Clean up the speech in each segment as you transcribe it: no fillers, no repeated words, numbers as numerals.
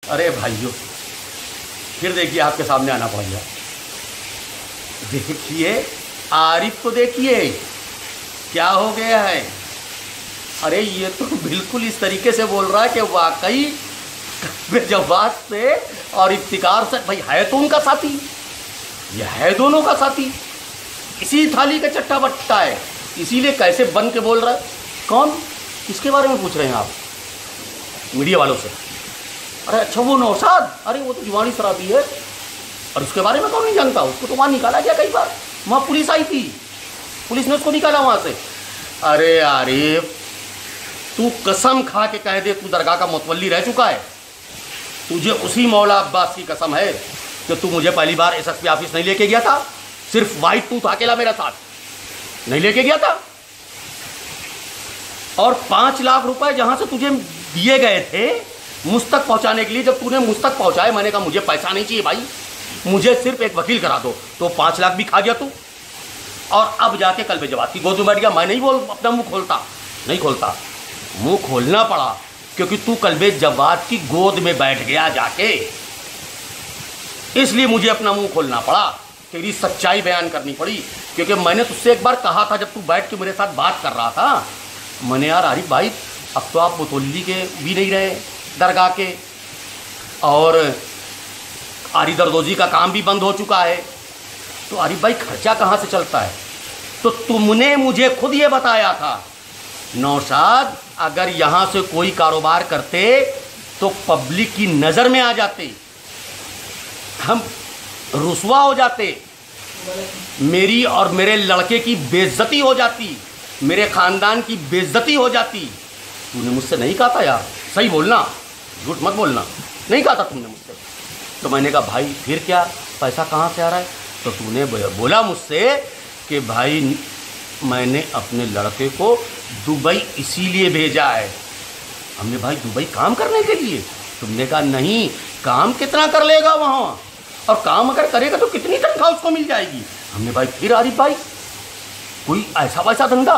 अरे भाइयों, फिर देखिए आपके सामने आना पड़ गया। देखिए आरिफ को देखिए क्या हो गया है। अरे ये तो बिल्कुल इस तरीके से बोल रहा है कि वाकई जवाब से और इफ्तिकार से भाई है तो उनका साथी, ये है दोनों का साथी, इसी थाली का चट्टा बट्टा है, इसीलिए कैसे बन के बोल रहा है। कौन, किसके बारे में पूछ रहे हैं आप? मीडिया वालों से। अरे अच्छा वो नौशाद, अरे वो तो जुबानी शराबी है, और उसके बारे में कौन नहीं जानता? उसको तो वहाँ निकाला गया कई बार, वहाँ पुलिस आई थी, पुलिस ने उसको निकाला वहाँ से। अरे आरिफ तू कसम खा के कह दे तू दरगाह का मुतवल्ली रह चुका है, तुझे उसी मौला अब्बास की कसम है कि तू मुझे पहली बार एसएसपी ऑफिस नहीं लेके गया था, सिर्फ वाइट तू था अकेला मेरे साथ, नहीं लेके गया था। और 5 लाख रुपए जहां से तुझे दिए गए थे मुझ तक पहुंचाने के लिए, जब तूने मुझ तक पहुंचाए, मैंने कहा मुझे पैसा नहीं चाहिए भाई, मुझे सिर्फ एक वकील करा दो, तो 5 लाख भी खा गया तू। और अब जाके कल जवाब की गोद में बैठ गया। मैं नहीं बोल अपना मुंह खोलता, नहीं खोलता, मुंह खोलना पड़ा क्योंकि तू कल्बे जवाद की गोद में बैठ गया जाके, इसलिए मुझे अपना मुंह खोलना पड़ा, तेरी सच्चाई बयान करनी पड़ी। क्योंकि मैंने तुझसे एक बार कहा था जब तू बैठ के मेरे साथ बात कर रहा था, मैंने यार आरिफ भाई अब तो आप मुतवल्ली के भी नहीं रहे दरगाह के, और आरी दरदोजी का काम भी बंद हो चुका है, तो आरिफ भाई खर्चा कहाँ से चलता है? तो तुमने मुझे खुद ये बताया था नौशाद अगर यहाँ से कोई कारोबार करते तो पब्लिक की नज़र में आ जाते, हम रुसवा हो जाते, मेरी और मेरे लड़के की बेइज्जती हो जाती, मेरे ख़ानदान की बेइज्जती हो जाती। तूने मुझसे नहीं कहा था यार, सही बोलना, झूठ मत बोलना, नहीं कहा था तुमने मुझसे। तो मैंने कहा भाई फिर क्या, पैसा कहाँ से आ रहा है? तो तूने बोला मुझसे कि भाई मैंने अपने लड़के को दुबई इसीलिए भेजा है। हमने भाई दुबई काम करने के लिए? तुमने कहा नहीं, काम कितना कर लेगा वहाँ, और काम अगर करेगा तो कितनी तनख्वाह उसको मिल जाएगी। हमने भाई फिर आरिफ भाई कोई ऐसा वैसा धंधा,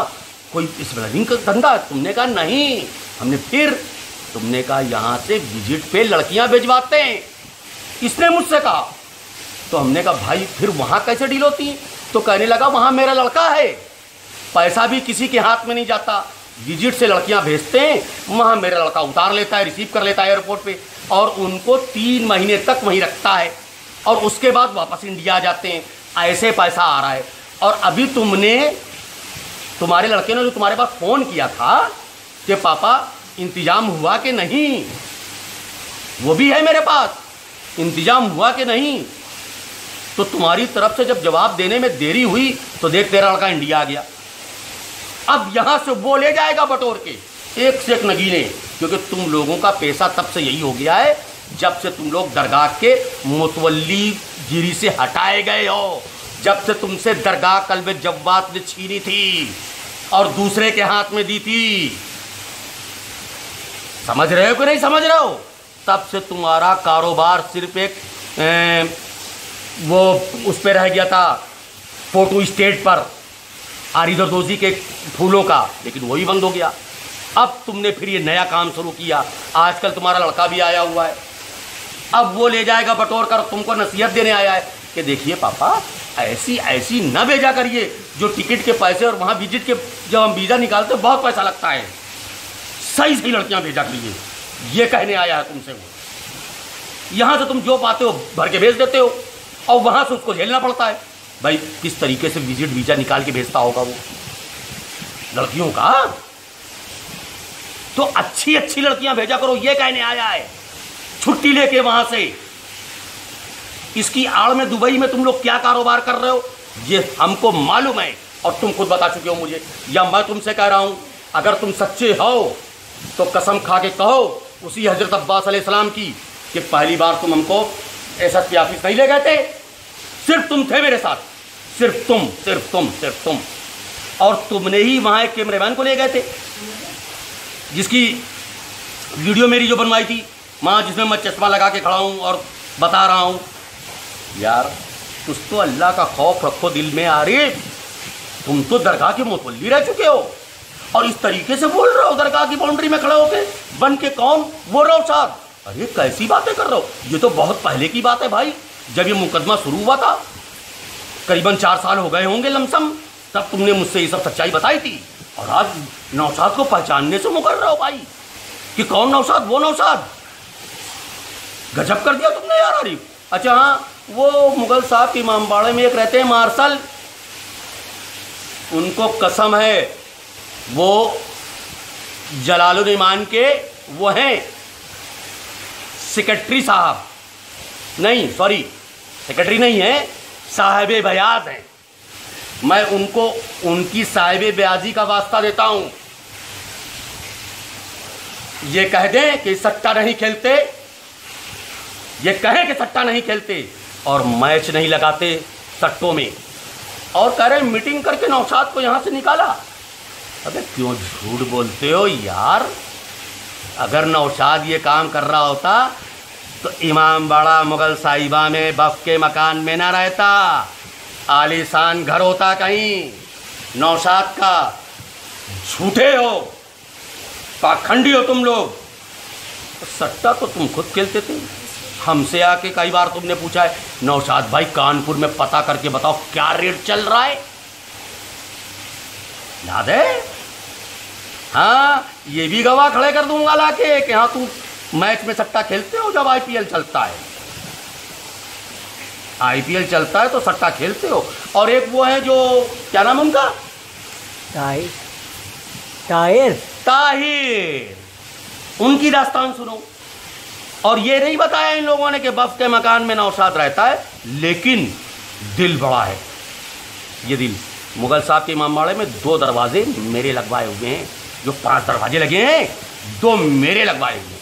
कोई स्मगलिंग का धंधा? तुमने कहा नहीं। हमने फिर, तुमने कहा यहाँ से विजिट पे लड़कियाँ भिजवाते हैं, इसने मुझसे कहा। तो हमने कहा भाई फिर वहाँ कैसे डील होती? तो कहने लगा वहाँ मेरा लड़का है, पैसा भी किसी के हाथ में नहीं जाता, विजिट से लड़कियां भेजते हैं, वहाँ मेरा लड़का उतार लेता है, रिसीव कर लेता है एयरपोर्ट पे, और उनको 3 महीने तक वहीं रखता है, और उसके बाद वापस इंडिया आ जाते हैं। ऐसे पैसा आ रहा है। और अभी तुम्हारे लड़के ने जो तुम्हारे पास फ़ोन किया था कि पापा इंतज़ाम हुआ कि नहीं, वो भी है मेरे पास, इंतज़ाम हुआ कि नहीं। तो तुम्हारी तरफ से जब जवाब देने में देरी हुई तो देख तेरा लड़का इंडिया आ गया। अब यहाँ से वो ले जाएगा बटोर के एक से एक नगीने, क्योंकि तुम लोगों का पैसा तब से यही हो गया है जब से तुम लोग दरगाह के मुतवल्ली गिरी से हटाए गए हो, जब से तुमसे दरगाह कल्बे जव्वाद ने छीनी थी और दूसरे के हाथ में दी थी। समझ रहे हो कि नहीं समझ रहे हो? तब से तुम्हारा कारोबार सिर्फ एक वो उस पर रह गया था, फोटो स्टेट पर आरी दरदोजी के फूलों का, लेकिन वही बंद हो गया। अब तुमने फिर ये नया काम शुरू किया, आजकल तुम्हारा लड़का भी आया हुआ है, अब वो ले जाएगा बटोर कर, तुमको नसीहत देने आया है कि देखिए पापा ऐसी ऐसी न भेजा करिए, जो टिकट के पैसे और वहाँ विजिट के जब हम वीज़ा निकालते बहुत पैसा लगता है, सही सही लड़कियाँ भेजा करिए, ये कहने आया है तुमसे वो। यहाँ से तुम जो पाते हो भर के भेज देते हो, और वहाँ से उसको झेलना पड़ता है। भाई किस तरीके से विजिट वीज़ा निकाल के भेजता होगा वो लड़कियों का। तो अच्छी अच्छी लड़कियां भेजा करो, ये कहने आया है, छुट्टी लेके वहां से। इसकी आड़ में दुबई में तुम लोग क्या कारोबार कर रहे हो ये हमको मालूम है, और तुम खुद बता चुके हो मुझे, या मैं तुमसे कह रहा हूं। अगर तुम सच्चे हो तो कसम खा के कहो उसी हजरत अब्बास अलैहिस्सलाम की कि पहली बार तुम हमको एसएसपी ऑफिस नहीं ले गए थे, सिर्फ तुम थे मेरे साथ, सिर्फ तुम, और तुमने ही वहाँ एक कैमरामैन को ले गए थे, जिसकी वीडियो मेरी जो बनवाई थी वहाँ, जिसमें मैं चश्मा लगा के खड़ा हूँ और बता रहा हूँ। यार कुछ तो अल्लाह का खौफ रखो दिल में। अरे तुम तो दरगाह के मुतवल्ली रह चुके हो और इस तरीके से बोल रहे हो दरगाह की बाउंड्री में खड़े होके, बन के कौन? वो नौशाद अरे कैसी बातें कर रहे हो, ये तो बहुत पहले की बात है भाई, जब ये मुकदमा शुरू हुआ था, करीबन 4 साल हो गए होंगे लमसम, तब तुमने मुझसे ये सब सच्चाई बताई थी। और आज नौशाद को पहचानने से मुकर रहे हो भाई कि कौन नौशाद, वो नौशाद। गजब कर दिया तुमने यार आरिफ। अच्छा हाँ, वो मुगल साहब के इमामबाड़े में एक रहते हैं मार्शल, उनको कसम है वो जलालुल ईमान के वो हैं सेक्रेटरी साहब, नहीं सॉरी सेक्रेटरी नहीं है, साहिब बयाज हैं। मैं उनको उनकी साहिब ब्याजी का वास्ता देता हूं, ये कह दें कि सट्टा नहीं खेलते, ये कहें कि सट्टा नहीं खेलते और मैच नहीं लगाते सट्टों में, और कह रहे मीटिंग करके नौशाद को यहां से निकाला। अबे क्यों झूठ बोलते हो यार, अगर नौशाद ये काम कर रहा होता तो इमामबाड़ा मुगल साहिबा में बफ के मकान में ना रहता, आलीशान घर होता कहीं नौशाद का। झूठे हो, पाखंडी हो तुम लोग। सट्टा तो तुम खुद खेलते थे, हमसे आके कई बार तुमने पूछा है नौशाद भाई कानपुर में पता करके बताओ क्या रेट चल रहा है, याद है? हाँ, ये भी गवाह खड़े कर दूंगा लाके कि हाँ तू मैच में सट्टा खेलते हो जब आईपीएल चलता है, आईपीएल चलता है तो सट्टा खेलते हो। और एक वो है जो क्या नाम उनका, ताहिर, उनकी दास्तान सुनो। और ये नहीं बताया इन लोगों ने कि बफ के मकान में नौशाद रहता है, लेकिन दिल बड़ा है ये दिल। मुगल साहब के इमामबाड़े में 2 दरवाजे मेरे लगवाए हुए हैं, जो 5 दरवाजे लगे हैं 2 मेरे लगवाए हुए हैं,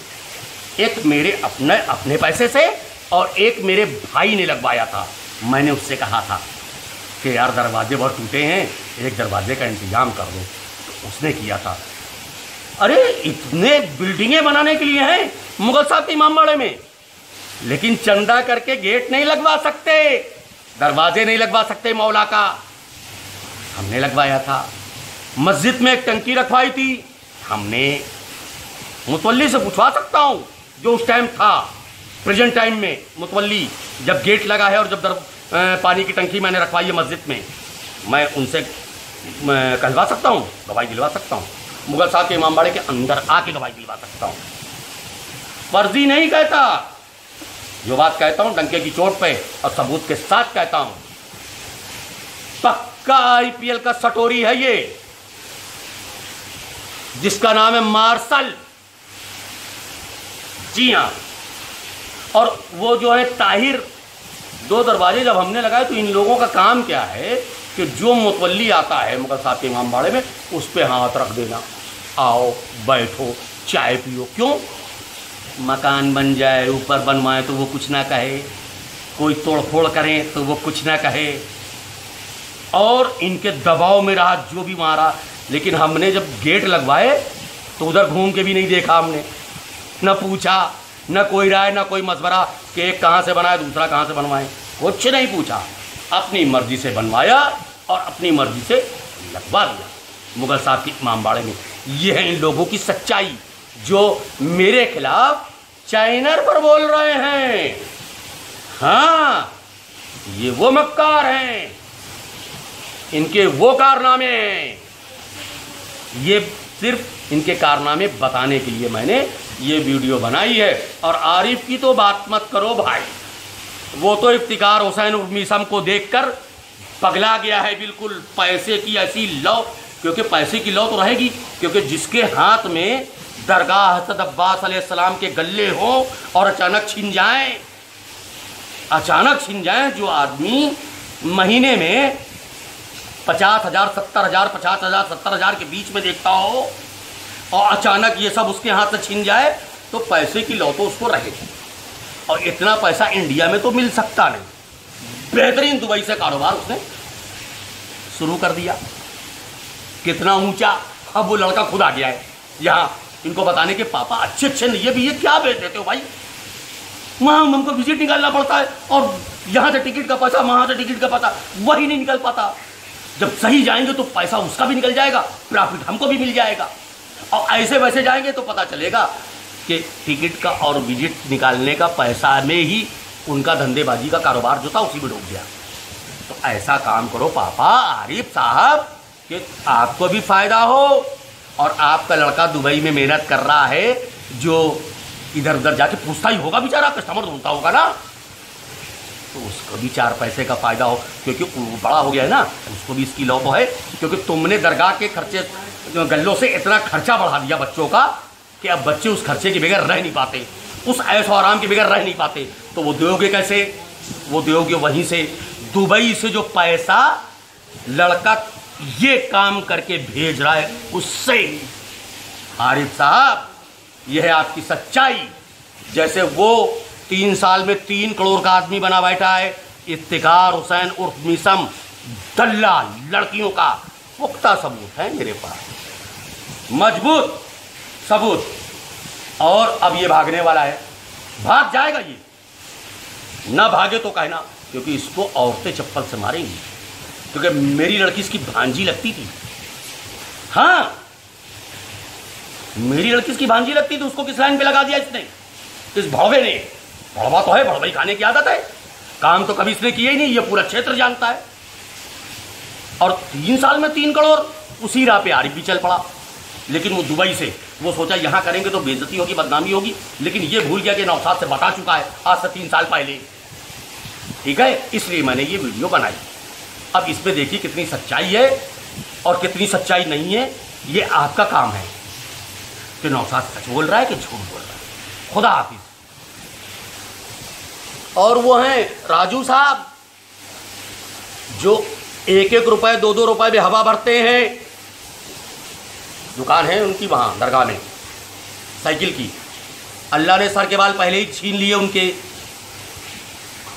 एक मेरे अपने पैसे से और एक मेरे भाई ने लगवाया था। मैंने उससे कहा था कि यार दरवाजे बहुत टूटे हैं, एक दरवाजे का इंतजाम कर दो, तो उसने किया था। अरे इतने बिल्डिंगें बनाने के लिए हैं मुगल साहब के इमामबाड़े में, लेकिन चंदा करके गेट नहीं लगवा सकते, दरवाजे नहीं लगवा सकते मौला का, हमने लगवाया था। मस्जिद में एक टंकी रखवाई थी हमने, मुतवल्ली से पूछवा सकता हूँ जो उस टाइम था, प्रेजेंट टाइम में मुतवल्ली जब गेट लगा है और जब पानी की टंकी मैंने रखवाई है मस्जिद में, मैं उनसे कहलवा सकता हूँ, गवाही दिलवा सकता हूँ, मुगल साहब के इमामबाड़े के अंदर आके गवाही दिलवा सकता हूँ। फर्जी नहीं कहता, जो बात कहता हूँ डंके की चोट पे और सबूत के साथ कहता हूँ। पक्का आईपीएल का सटोरी है ये, जिसका नाम है मार्शल, जी हाँ। और वो जो है ताहिर, 2 दरवाजे जब हमने लगाए तो इन लोगों का काम क्या है कि जो मुतवल्ली आता है मुगल साहब के इमामबाड़े में उस पर हाथ रख देना, आओ बैठो चाय पियो। क्यों? मकान बन जाए, ऊपर बनवाए तो वो कुछ ना कहे, कोई तोड़फोड़ करें तो वो कुछ ना कहे, और इनके दबाव में रहा जो भी मारा। लेकिन हमने जब गेट लगवाए तो उधर घूम के भी नहीं देखा हमने, न पूछा, न कोई राय, न कोई मशवरा कि एक कहाँ से बनाए दूसरा कहाँ से बनवाए, कुछ नहीं पूछा, अपनी मर्जी से बनवाया और अपनी मर्जी से लगवा दिया मुगल साहब के इमामबाड़े में। ये है इन लोगों की सच्चाई जो मेरे खिलाफ चैनल पर बोल रहे हैं। हाँ, ये वो मक्कार हैं, इनके वो कारनामे हैं। ये सिर्फ इनके कारनामे बताने के लिए मैंने ये वीडियो बनाई है। और आरिफ की तो बात मत करो भाई, वो तो इफ्तिकार हुसैन उर्मीसम को देखकर पगला गया है बिल्कुल। पैसे की ऐसी लौ, क्योंकि पैसे की लौ तो रहेगी, क्योंकि जिसके हाथ में दरगाह हज़रत अब्बास अलैहिस्सलाम के गल्ले हो और अचानक छिन जाएं, जो आदमी महीने में 50,000, 70,000, 50,000, 70,000 के बीच में देखता हो और अचानक ये सब उसके हाथ से छिन जाए, तो पैसे की लौ तो उसको रहेगी। और इतना पैसा इंडिया में तो मिल सकता नहीं। बेहतरीन दुबई से कारोबार उसने शुरू कर दिया, कितना ऊंचा। अब वो लड़का खुद आ गया है यहाँ इनको बताने के, पापा अच्छे अच्छे नहीं है भी, ये क्या बेच देते हो भाई, वहाँ हमको विजिट निकालना पड़ता है और यहाँ से टिकट का पैसा, वहाँ से टिकट का पैसा, वही नहीं निकल पाता। जब सही जाएंगे तो पैसा उसका भी निकल जाएगा, प्रॉफिट हमको भी मिल जाएगा। और ऐसे वैसे जाएंगे तो पता चलेगा के टिकट का और विजिट निकालने का पैसा में ही उनका धंधेबाजी का कारोबार जो था उसी में डूब गया। तो ऐसा काम करो पापा आरिफ साहब कि आपको भी फायदा हो और आपका लड़का दुबई में मेहनत कर रहा है, जो इधर उधर जाके पूछता ही होगा, बेचारा कस्टमर ढूंढता होगा ना, तो उसको भी 4 पैसे का फायदा हो, क्योंकि वो बड़ा हो गया है ना, उसको भी इसकी लौ तो है। क्योंकि तुमने दरगाह के खर्चे गल्लों से इतना खर्चा बढ़ा दिया बच्चों का कि अब बच्चे उस खर्चे के बगैर रह नहीं पाते, उस ऐश और आराम के बगैर रह नहीं पाते। तो वो दोगे कैसे? वो दोगे वहीं से, दुबई से जो पैसा लड़का ये काम करके भेज रहा है उससे। आरिफ साहब, यह है आपकी सच्चाई। जैसे वो 3 साल में 3 करोड़ का आदमी बना बैठा है, इफ्तिखार हुसैन उर्फ मिसम दल्ला लड़कियों का पुख्ता सबूत है मेरे पास, मजबूत सबूत। और अब ये भागने वाला है, भाग जाएगा ये, ना भागे तो कहना, क्योंकि इसको औरतें चप्पल से मारेंगी। क्योंकि मेरी लड़की इसकी भांजी लगती थी, हाँ मेरी लड़की इसकी भांजी लगती थी, उसको किस लाइन पे लगा दिया इसने, इस भड़वे ने। भड़वा तो है, भड़वाई खाने की आदत है, काम तो कभी इसने किया ही नहीं, ये पूरा क्षेत्र जानता है। और 3 साल में 3 करोड़, उसी राह पे आरिफ भी चल पड़ा। लेकिन वो दुबई से वो सोचा यहाँ करेंगे तो बेइज्जती होगी, बदनामी होगी, लेकिन ये भूल गया कि नौशाद से बता चुका है आज से 3 साल पहले। ठीक है, इसलिए मैंने ये वीडियो बनाई। अब इसमें देखिए कितनी सच्चाई है और कितनी सच्चाई नहीं है, ये आपका काम है कि नौशाद सच बोल रहा है कि झूठ बोल रहा है। खुदा हाफिज। और वो हैं राजू साहब, जो 1-1 रुपए 2-2 रुपए में हवा भरते हैं। दुकान है उनकी वहाँ दरगाह में साइकिल की। अल्लाह ने सर के बाल पहले ही छीन लिए उनके,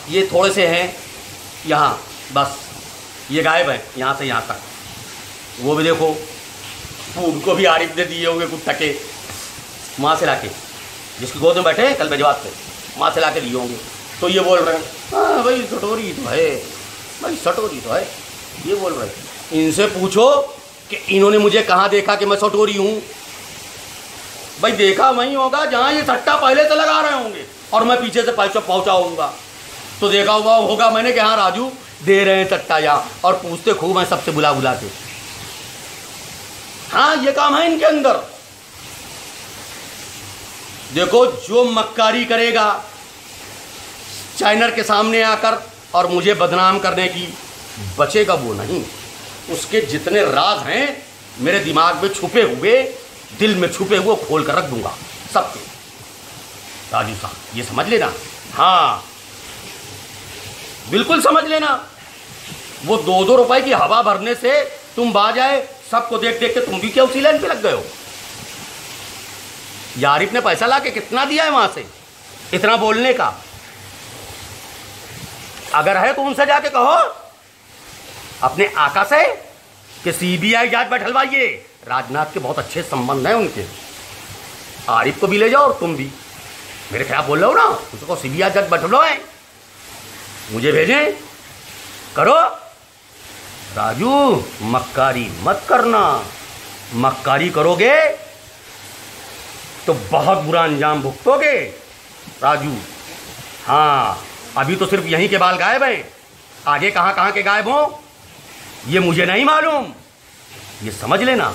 ये थोड़े से हैं यहाँ, बस ये गायब है यहाँ से यहाँ तक। वो भी देखो, उनको भी आरिफ ने दिए होंगे कुछ टके वहाँ से लाके, जिसकी गोद में बैठे हैं कल बेजवात पे, वहाँ से लाके दिए होंगे। तो ये बोल रहे हैं हाँ भाई सटोरी तो है, भाई सटोरी तो है, ये बोल रहे हैं। इनसे पूछो कि इन्होंने मुझे कहाँ देखा कि मैं सटोरी हूँ। भाई देखा वहीं होगा जहाँ ये सट्टा पहले से लगा रहे होंगे और मैं पीछे से पैसा पहुँचाऊँगा, तो देखा हुआ होगा मैंने कि हाँ राजू दे रहे हैं सट्टा यहाँ, और पूछते खूब हैं सबसे बुला बुला के। हाँ ये काम है इनके अंदर। देखो जो मक्कारी करेगा चैनल के सामने आकर और मुझे बदनाम करने की, बचेगा वो नहीं। उसके जितने राज हैं मेरे दिमाग में छुपे हुए, दिल में छुपे हुए, खोल कर रख दूंगा सबके। राजू साहब ये समझ लेना, हाँ बिल्कुल समझ लेना। वो 2-2 रुपए की हवा भरने से तुम बाज आए, सबको देख देख के तुम भी क्या उसी लाइन पे लग गए हो। यारिफ ने पैसा ला के कितना दिया है वहां से, इतना बोलने का? अगर है तो उनसे जाके कहो अपने आका से कि सीबीआई जांच बैठलवाइए। राजनाथ के बहुत अच्छे संबंध हैं उनके, आरिफ को भी ले जाओ और तुम भी, मेरे ख्याल बोल रहे हो ना, उसको सीबीआई जांच बैठलवाए, मुझे भेजें, करो। राजू मक्कारी मत करना, मक्कारी करोगे तो बहुत बुरा अंजाम भुगतोगे राजू। हाँ अभी तो सिर्फ यहीं के बाल गायब हैं, आगे कहाँ कहाँ के गायब हों ये मुझे नहीं मालूम, ये समझ लेना।